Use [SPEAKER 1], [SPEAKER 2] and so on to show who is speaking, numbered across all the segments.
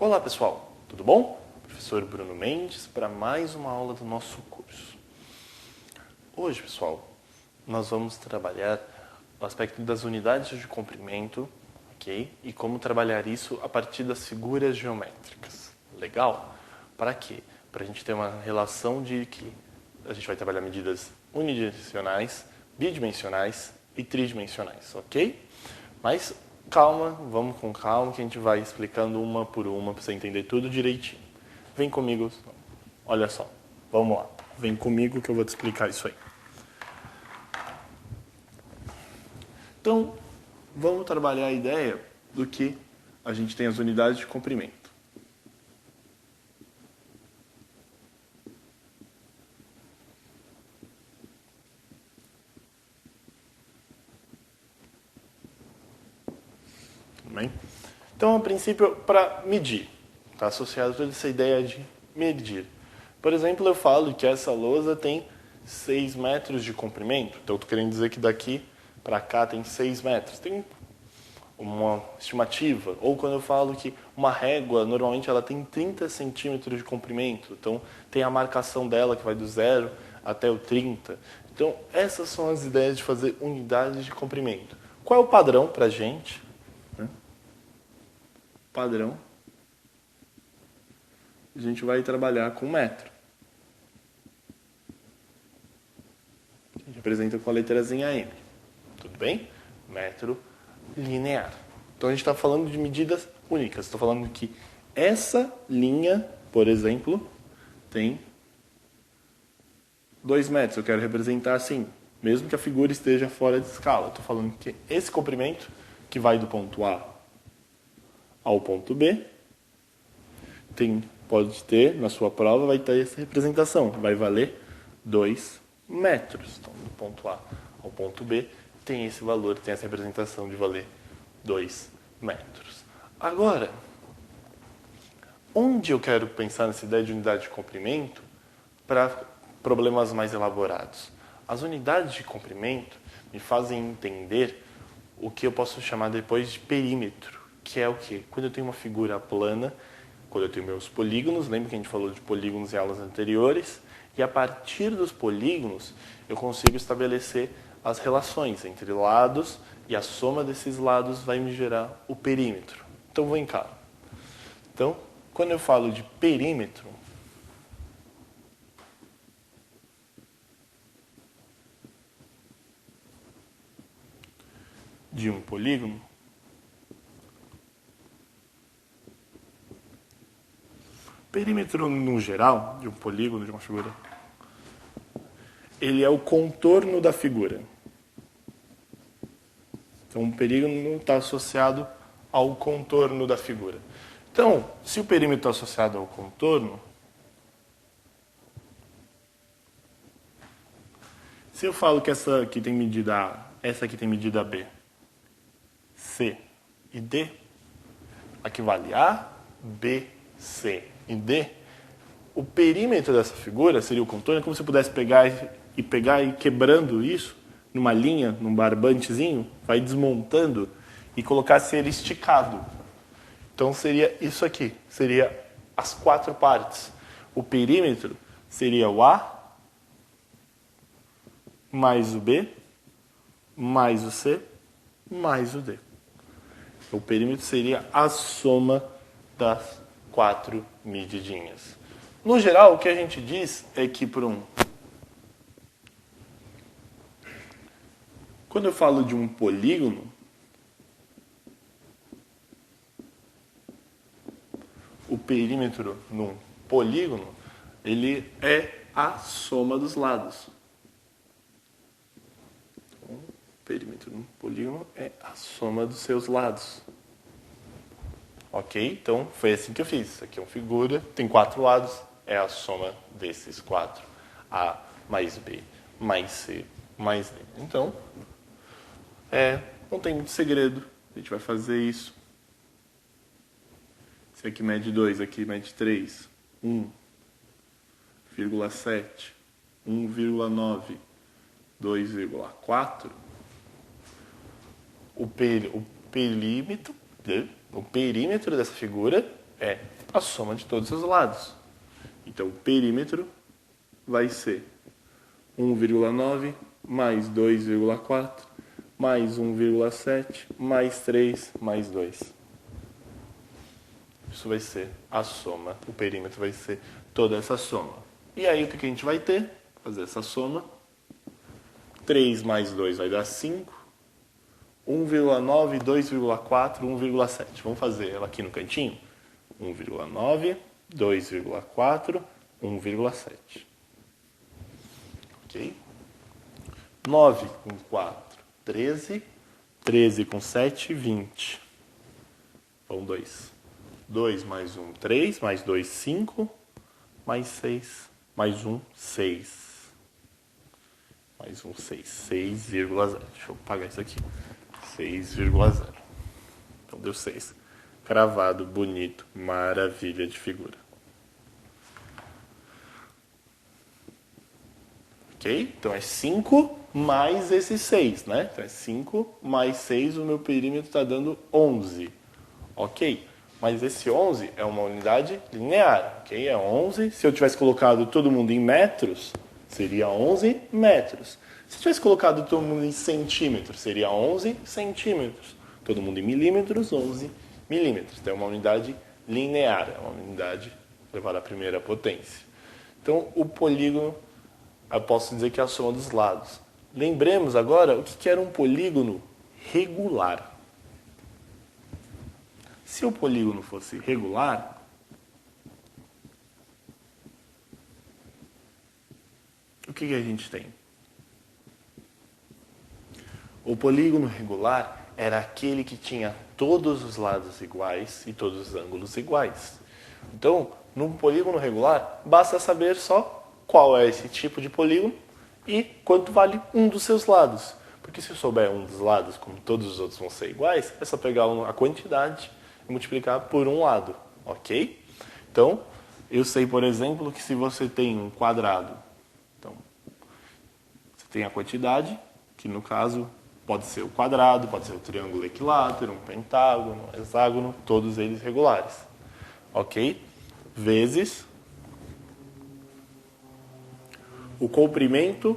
[SPEAKER 1] Olá pessoal, tudo bom? Professor Bruno Mendes para mais uma aula do nosso curso. Hoje, pessoal, nós vamos trabalhar o aspecto das unidades de comprimento, ok? E como trabalhar isso a partir das figuras geométricas. Legal? Para quê? Para a gente ter uma relação de que a gente vai trabalhar medidas unidimensionais, bidimensionais e tridimensionais, ok? Mas calma, vamos com calma que a gente vai explicando uma por uma para você entender tudo direitinho. Vem comigo, olha só, vamos lá. Vem comigo que eu vou te explicar isso aí. Então, vamos trabalhar a ideia do que a gente tem as unidades de comprimento. Bem? Então, a princípio, para medir, está associado toda essa ideia de medir. Por exemplo, eu falo que essa lousa tem 6 metros de comprimento, então estou querendo dizer que daqui para cá tem 6 metros. Tem uma estimativa. Ou quando eu falo que uma régua, normalmente ela tem 30 centímetros de comprimento, então tem a marcação dela que vai do 0 até o 30. Então, essas são as ideias de fazer unidades de comprimento. Qual é o padrão para a gente? Padrão, a gente vai trabalhar com metro. A gente representa com a letrazinha M. Tudo bem? Metro linear. Então a gente está falando de medidas únicas. Estou falando que essa linha, por exemplo, tem 2 metros. Eu quero representar assim, mesmo que a figura esteja fora de escala. Estou falando que esse comprimento, que vai do ponto A ao ponto B, pode ter, na sua prova, vai ter essa representação. Vai valer 2 metros. Então, do ponto A ao ponto B, tem esse valor, tem essa representação de valer 2 metros. Agora, onde eu quero pensar nessa ideia de unidade de comprimento para problemas mais elaborados? As unidades de comprimento me fazem entender o que eu posso chamar depois de perímetro, que é o quê? Quando eu tenho uma figura plana, quando eu tenho meus polígonos, lembra que a gente falou de polígonos em aulas anteriores? E a partir dos polígonos, eu consigo estabelecer as relações entre lados e a soma desses lados vai me gerar o perímetro. Então, vem cá. Então, quando eu falo de perímetro, de um polígono, perímetro, no geral, de um polígono, de uma figura, ele é o contorno da figura. Então, o perímetro está associado ao contorno da figura. Então, se o perímetro está associado ao contorno, se eu falo que essa aqui tem medida A, essa aqui tem medida B, C e D, aqui vale A, B, C e D, o perímetro dessa figura seria o contorno, é como se eu pudesse pegar e quebrando isso numa linha, num barbantezinho, vai desmontando e colocasse ele esticado. Então seria isso aqui, seria as 4 partes. O perímetro seria o A mais o B mais o C mais o D. O perímetro seria a soma das 4 medidinhas. No geral, o que a gente diz é que quando eu falo de um polígono, o perímetro num polígono, ele é a soma dos lados. Então, o perímetro num polígono é a soma dos seus lados. Ok? Então, foi assim que eu fiz. Isso aqui é uma figura, tem 4 lados, é a soma desses 4. A mais B mais C mais D. Então, não tem muito segredo. A gente vai fazer isso. Esse aqui mede 2, aqui mede 3. 1,7, 1,9, 2,4. O perímetro dessa figura É a soma de todos os lados. Então, o perímetro vai ser 1,9 mais 2,4 mais 1,7 mais 3 mais 2. Isso vai ser a soma. O perímetro vai ser toda essa soma. E aí, o que a gente vai ter? Fazer essa soma. 3 mais 2 vai dar 5. 1,9, 2,4, 1,7. Vamos fazer ela aqui no cantinho? 1,9, 2,4, 1,7. Ok? 9 com 4, 13. 13 com 7, 20. Vão 2. 2 mais 1, 3. Mais 2, 5. Mais 6. Mais 1, 6. Mais um 6. 6,0. Deixa eu apagar isso aqui. 6,0. Então deu 6. Cravado, bonito, maravilha de figura. Ok? Então é 5 mais esse 6, né? Então é 5 mais 6, o meu perímetro está dando 11. Ok? Mas esse 11 é uma unidade linear, ok? É 11. Se eu tivesse colocado todo mundo em metros, seria 11 metros. Se eu tivesse colocado todo mundo em centímetros, seria 11 centímetros. Todo mundo em milímetros, 11 milímetros. Então é uma unidade linear, é uma unidade elevada à primeira potência. Então o polígono, eu posso dizer que é a soma dos lados. Lembremos agora o que era um polígono regular. Se o polígono fosse regular, o que a gente tem? O polígono regular era aquele que tinha todos os lados iguais e todos os ângulos iguais. Então, num polígono regular, basta saber só qual é esse tipo de polígono e quanto vale um dos seus lados. Porque se eu souber um dos lados, como todos os outros vão ser iguais, é só pegar a quantidade e multiplicar por um lado, ok? Então, eu sei, por exemplo, que se você tem um quadrado, então, você tem a quantidade, que no caso pode ser o quadrado, pode ser o triângulo equilátero, um pentágono, um hexágono, todos eles regulares, ok? Vezes o comprimento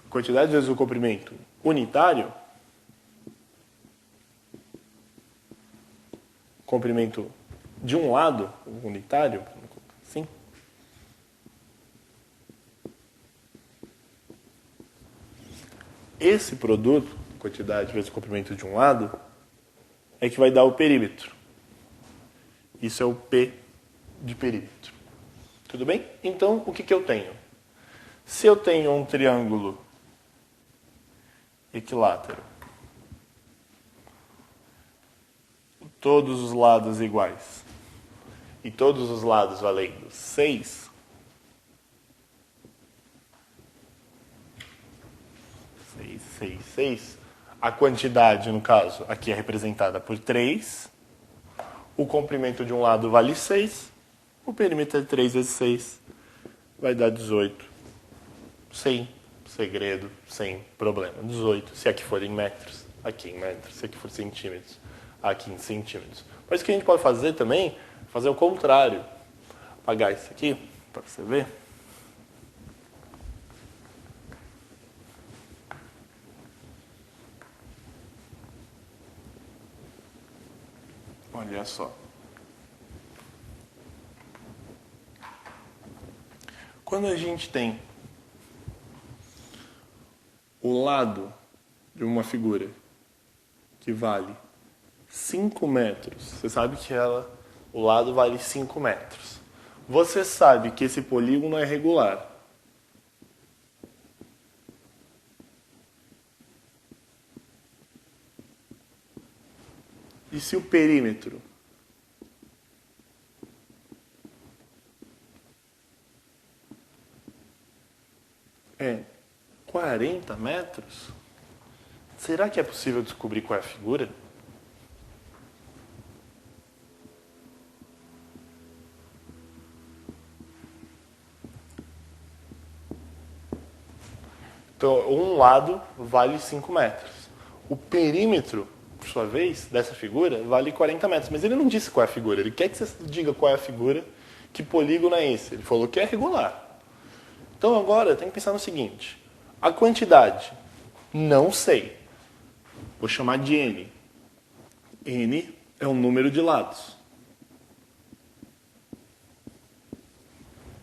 [SPEAKER 1] quantidade vezes o comprimento unitário, comprimento de um lado, unitário, assim, esse produto, quantidade vezes o comprimento de um lado, é que vai dar o perímetro. Isso é o P de perímetro. Tudo bem? Então, o que eu tenho? Se eu tenho um triângulo equilátero, todos os lados iguais, e todos os lados valendo 6, a quantidade, no caso, aqui é representada por 3, o comprimento de um lado vale 6, o perímetro é 3 vezes 6, vai dar 18, sem segredo, sem problema. 18, se aqui for em metros, aqui em metros, se aqui for centímetros, aqui em centímetros. Mas o que a gente pode fazer também, é fazer o contrário. Apagar isso aqui, para você ver. Olha só. Quando a gente tem o lado de uma figura que vale 5 metros, você sabe que o lado vale 5 metros. Você sabe que esse polígono é regular. E se o perímetro é 40 metros, será que é possível descobrir qual é a figura? Então, um lado vale 5 metros. O perímetro, por sua vez, dessa figura vale 40 metros. Mas ele não disse qual é a figura. Ele quer que você diga qual é a figura, que polígono é esse. Ele falou que é regular. Então agora tem que pensar no seguinte. A quantidade, não sei. Vou chamar de N. N é o número de lados.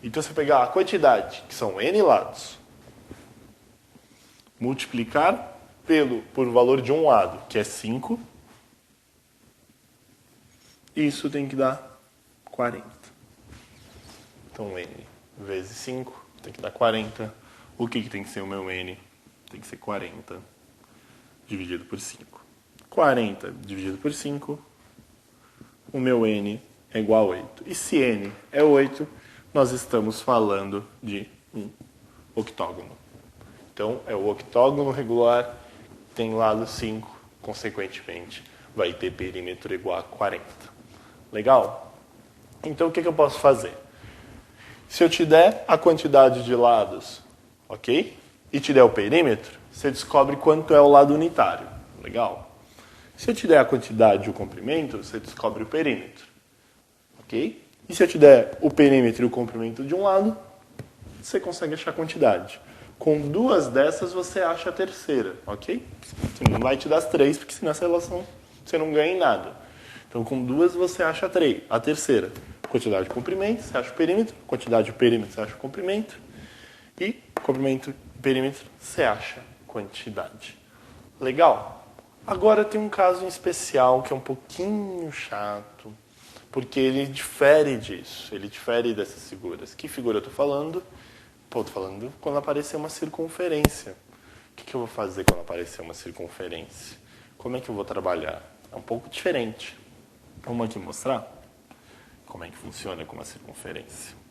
[SPEAKER 1] Então, se eu pegar a quantidade, que são N lados, multiplicar por valor de um lado, que é 5, isso tem que dar 40. Então, N vezes 5 tem que dar 40. O que tem que ser o meu N? Tem que ser 40 dividido por 5. 40 dividido por 5, o meu N é igual a 8. E se N é 8, nós estamos falando de um octógono. Então, é o octógono regular, tem lado 5, consequentemente, vai ter perímetro igual a 40. Legal? Então, o que eu posso fazer? Se eu te der a quantidade de lados, ok? E te der o perímetro, você descobre quanto é o lado unitário. Legal? Se eu te der a quantidade e o comprimento, você descobre o perímetro. Ok? E se eu te der o perímetro e o comprimento de um lado, você consegue achar a quantidade. Com duas dessas, você acha a terceira. Ok? Você não vai te dar as três, porque senão essa relação você não ganha em nada. Então, com duas, você acha a terceira. Quantidade de comprimento, você acha o perímetro. Quantidade de perímetro, você acha o comprimento. E comprimento e perímetro, você acha a quantidade. Legal? Agora tem um caso em especial que é um pouquinho chato, porque ele difere disso, ele difere dessas figuras. Que figura eu estou falando? Estou falando quando aparecer uma circunferência. O que eu vou fazer quando aparecer uma circunferência? Como é que eu vou trabalhar? É um pouco diferente. Vamos aqui mostrar como é que funciona com uma circunferência.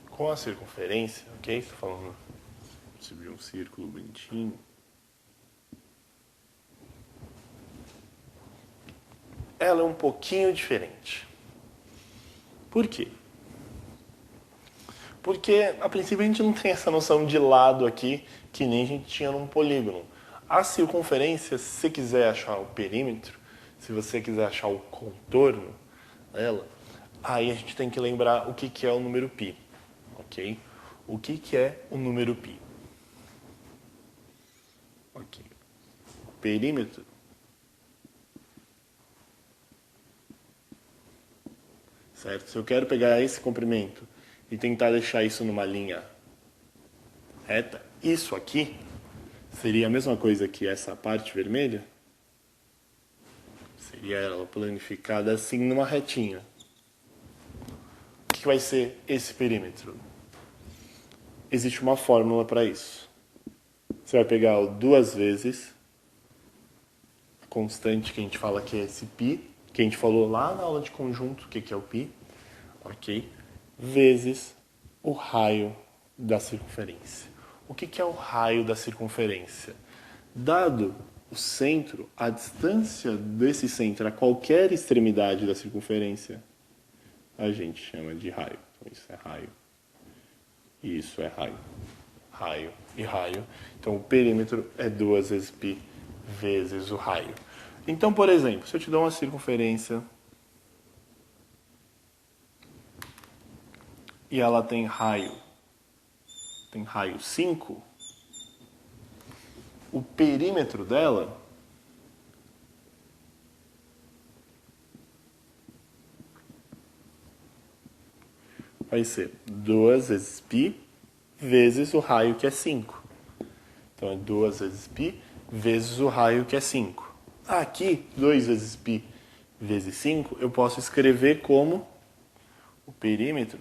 [SPEAKER 1] Com uma circunferência, ok? Estou falando de um círculo bonitinho. Ela é um pouquinho diferente. Por quê? Porque, a princípio, a gente não tem essa noção de lado aqui, que nem a gente tinha num polígono. A circunferência, se você quiser achar o perímetro, se você quiser achar o contorno dela, aí a gente tem que lembrar o que é o número π. Ok? O que é o número π? Ok. Perímetro certo? Se eu quero pegar esse comprimento e tentar deixar isso numa linha reta, isso aqui seria a mesma coisa que essa parte vermelha? Seria ela planificada assim numa retinha. O que vai ser esse perímetro? Existe uma fórmula para isso. Você vai pegar o 2 vezes a constante que a gente fala que é esse π, que a gente falou lá na aula de conjunto, o que é o π, ok? Vezes o raio da circunferência. O que é o raio da circunferência? Dado o centro, a distância desse centro a qualquer extremidade da circunferência, a gente chama de raio. Então, isso é raio. E isso é raio. Raio e raio. Então, o perímetro é 2 vezes π vezes o raio. Então, por exemplo, se eu te dou uma circunferência e ela tem raio 5, o perímetro dela vai ser 2 vezes π vezes o raio que é 5. Então, é 2 vezes π vezes o raio que é 5. Aqui, 2 vezes π vezes 5, eu posso escrever como o perímetro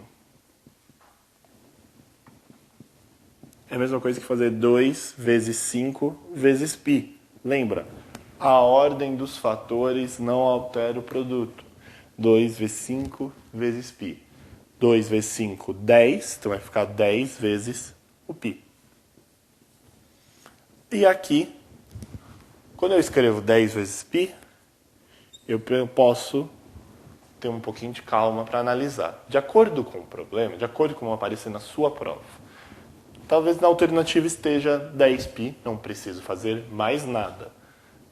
[SPEAKER 1] é a mesma coisa que fazer 2 vezes 5 vezes π. Lembra? A ordem dos fatores não altera o produto. 2 vezes 5 vezes π. 2 vezes 5, 10. Então vai ficar 10 vezes o π. E aqui, quando eu escrevo 10 vezes π, eu posso ter um pouquinho de calma para analisar. De acordo com o problema, de acordo com como aparecer na sua prova, talvez na alternativa esteja 10π, não preciso fazer mais nada.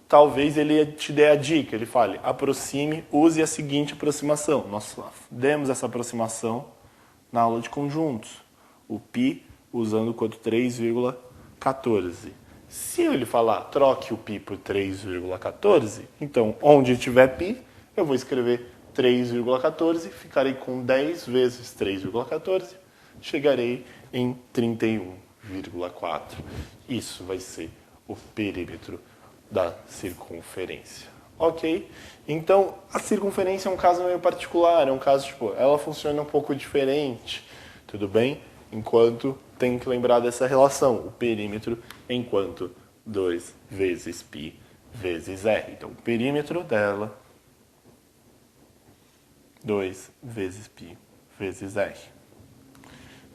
[SPEAKER 1] Talvez ele te dê a dica, ele fale, aproxime, use a seguinte aproximação. Nós demos essa aproximação na aula de conjuntos. O π usando quanto 3,14. Se ele falar, troque o π por 3,14, então, onde tiver π, eu vou escrever 3,14, ficarei com 10 vezes 3,14, chegarei em 31,4. Isso vai ser o perímetro da circunferência. Ok? Então, a circunferência é um caso meio particular, é um caso, tipo, ela funciona um pouco diferente, tudo bem? Enquanto tem que lembrar dessa relação, o perímetro enquanto 2 vezes π vezes r. Então, o perímetro dela, 2 vezes π vezes r.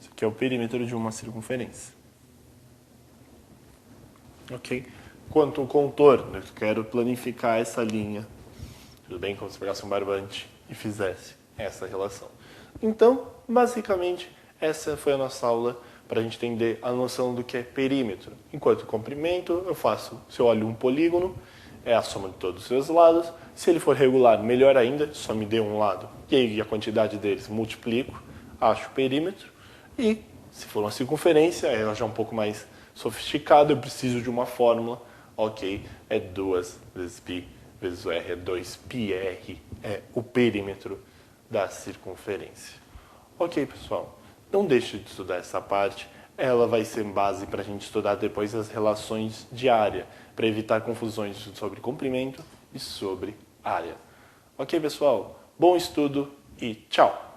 [SPEAKER 1] Isso aqui é o perímetro de uma circunferência. Ok? Quanto um contorno, eu quero planificar essa linha. Tudo bem? Como se pegasse um barbante e fizesse essa relação. Então, basicamente, essa foi a nossa aula para a gente entender a noção do que é perímetro. Enquanto comprimento, eu faço, se eu olho um polígono, é a soma de todos os seus lados. Se ele for regular, melhor ainda, só me dê um lado. E aí a quantidade deles multiplico, acho o perímetro. E se for uma circunferência, ela já é um pouco mais sofisticada, eu preciso de uma fórmula. Ok, é 2 vezes π vezes o r, é 2πr, é o perímetro da circunferência. Ok, pessoal, não deixe de estudar essa parte, ela vai ser base para a gente estudar depois as relações de área, para evitar confusões sobre comprimento e sobre área. Ok, pessoal, bom estudo e tchau!